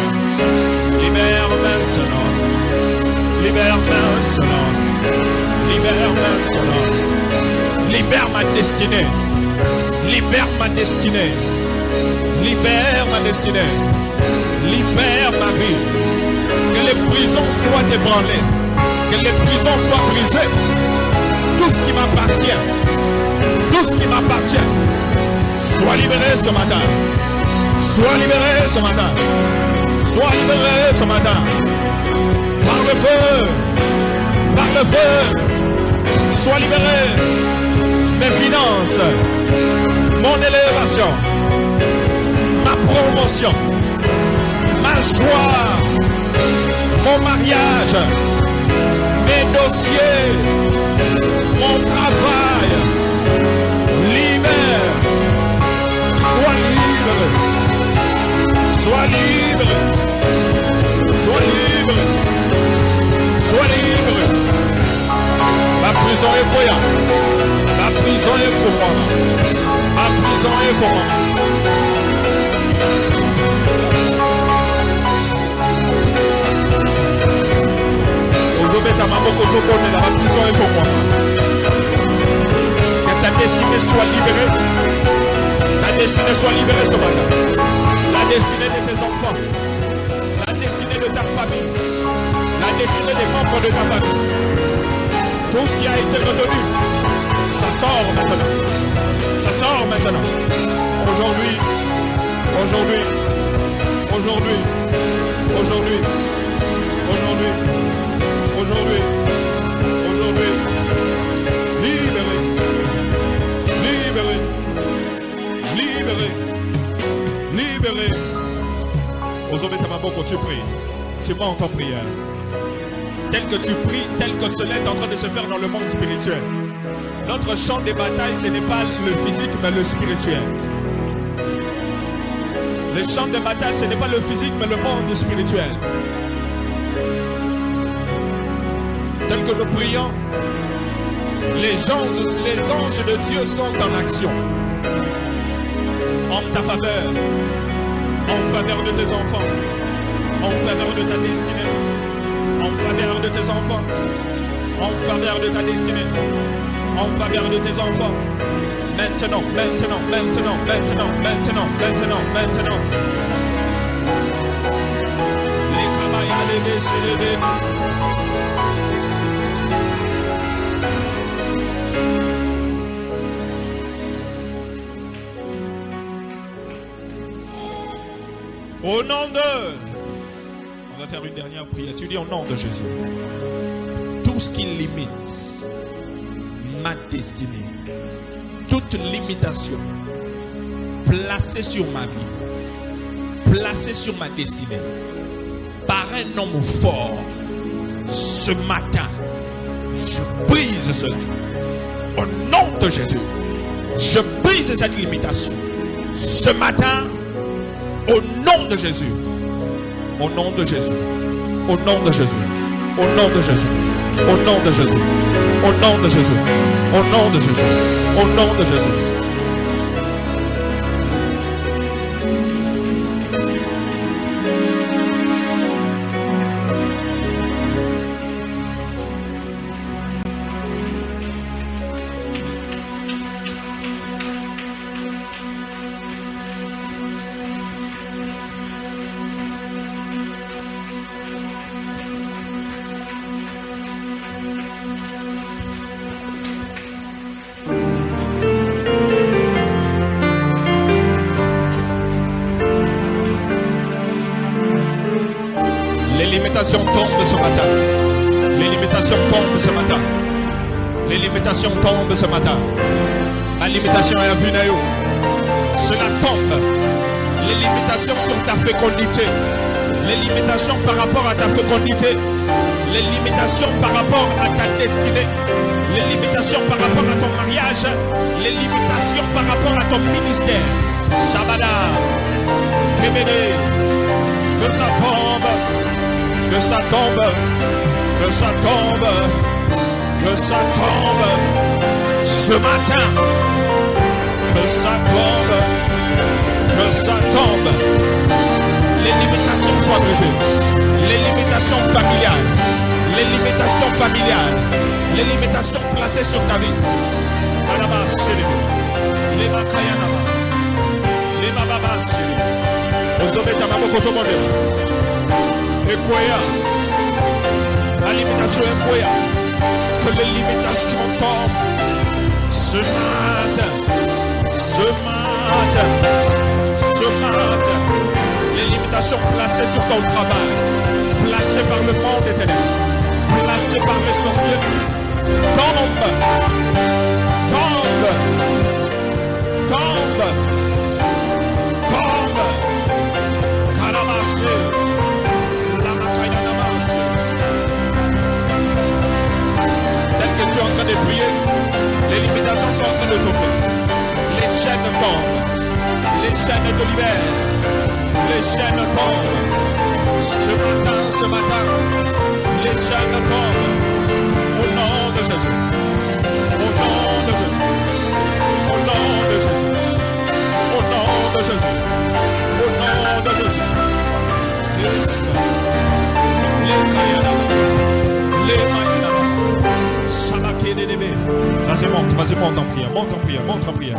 Libère maintenant. Libère maintenant. Libère maintenant. Libère ma destinée. Libère ma destinée. Libère ma destinée. Libère ma vie. Que les prisons soient ébranlées. Que les prisons soient brisées. Tout ce qui m'appartient. Tout ce qui m'appartient. Sois libéré ce matin. Sois libéré ce matin. Sois libéré ce matin. Par le feu. Par le feu. Sois libéré. Mes finances. mon élévation, ma promotion, ma joie, mon mariage, mes dossiers, mon travail. Libère, sois libre, sois libre, sois libre, sois libre. Ma prison est pour moi, ma prison est pour moi, ma prison est pour moi. Ma prison est pour moi. Que ta destinée soit libérée. Ta destinée soit libérée ce matin. La destinée de tes enfants. La destinée de ta famille. La destinée des membres de ta famille. Tout ce qui a été retenu, ça sort maintenant. Ça sort maintenant. Aujourd'hui, aujourd'hui, aujourd'hui, aujourd'hui, aujourd'hui, aujourd'hui, aujourd'hui, libéré, libéré, libéré, libéré. Aujourd'hui, tu pries, tu montes en prière. Tel que tu pries, tel que cela est en train de se faire dans le monde spirituel. Notre champ de bataille, ce n'est pas le physique, mais le spirituel. Le champ de bataille, ce n'est pas le physique, mais le monde spirituel. Tel que nous prions, les anges de Dieu sont en action. En ta faveur, en faveur de tes enfants, en faveur de ta destinée, en faveur de tes enfants, en faveur de ta destinée, en faveur de tes enfants. Maintenant, maintenant, maintenant, maintenant, maintenant, maintenant, maintenant. Les cabayas, les décédés. Au nom de... On va faire une dernière prière. Tu dis au nom de Jésus. Tout ce qui limite ma destinée, toute limitation placée sur ma vie, placée sur ma destinée, par un homme fort, ce matin, je brise cela. Au nom de Jésus, je brise cette limitation. Ce matin, au nom de Jésus, au nom de Jésus, au nom de Jésus, au nom de Jésus, au nom de Jésus, au nom de Jésus, au nom de Jésus, au nom de Jésus. Les limitations tombent ce matin. Les limitations tombent ce matin. Les limitations tombent ce matin. La limitation est à vue. Cela tombe. Les limitations sur ta fécondité. Les limitations par rapport à ta fécondité. Les limitations par rapport à ta destinée. Les limitations par rapport à ton mariage. Les limitations par rapport à ton ministère. Shabada. Kébéné. Que ça tombe. Que ça tombe, que ça tombe, que ça tombe, ce matin, que ça tombe, que ça tombe. Les limitations soient brisées, les limitations familiales, les limitations familiales, les limitations placées sur ta vie. Alaba, les Makayanaba, les Bababa, les Obetamamo Kosomode. Ekoya, la limitation est Ekoya, que les limitations tombent ce matin, ce matin, ce matin. Les limitations placées sur ton travail, placées par le monde éternel, placées par les sorciers, tombent, tombent, tombent. tombent. Les chaînes te libèrent. Les chaînes tombent. Ce matin, les chaînes tombent. Au nom de Jésus. Au nom de Jésus. Au nom de Jésus. Au nom de Jésus. Au nom de Jésus. Yes. Les Kayana. Les Mayana. Sabake de Débé. Vas-y, monte en prière. Monte en prière. Monte en prière.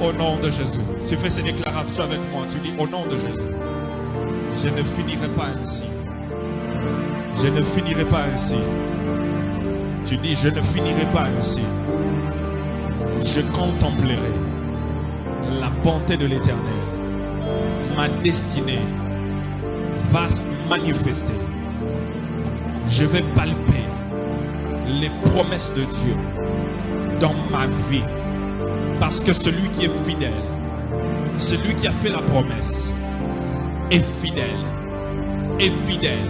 Au nom de Jésus. Tu fais ces déclarations avec moi. Tu dis au nom de Jésus. Je ne finirai pas ainsi. Je ne finirai pas ainsi. Tu dis je ne finirai pas ainsi. Je contemplerai la bonté de l'Éternel. Ma destinée va se manifester. Je vais palper les promesses de Dieu dans ma vie. Parce que celui qui est fidèle, celui qui a fait la promesse, est fidèle, est fidèle,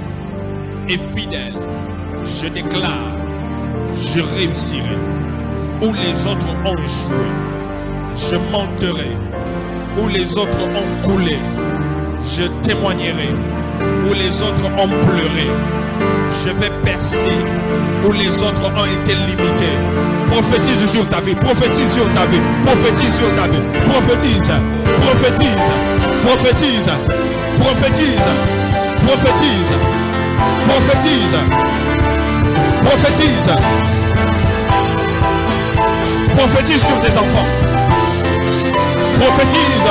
est fidèle. Je déclare, je réussirai. Où les autres ont échoué, je monterai. Où les autres ont coulé, je témoignerai. Où les autres ont pleuré, je vais percer. Où les autres ont été limités. Prophétise sur ta vie, prophétise sur ta vie, prophétise sur ta vie, prophétise, prophétise, prophétise, prophétise, prophétise, prophétise, prophétise, prophétise sur tes enfants, prophétise.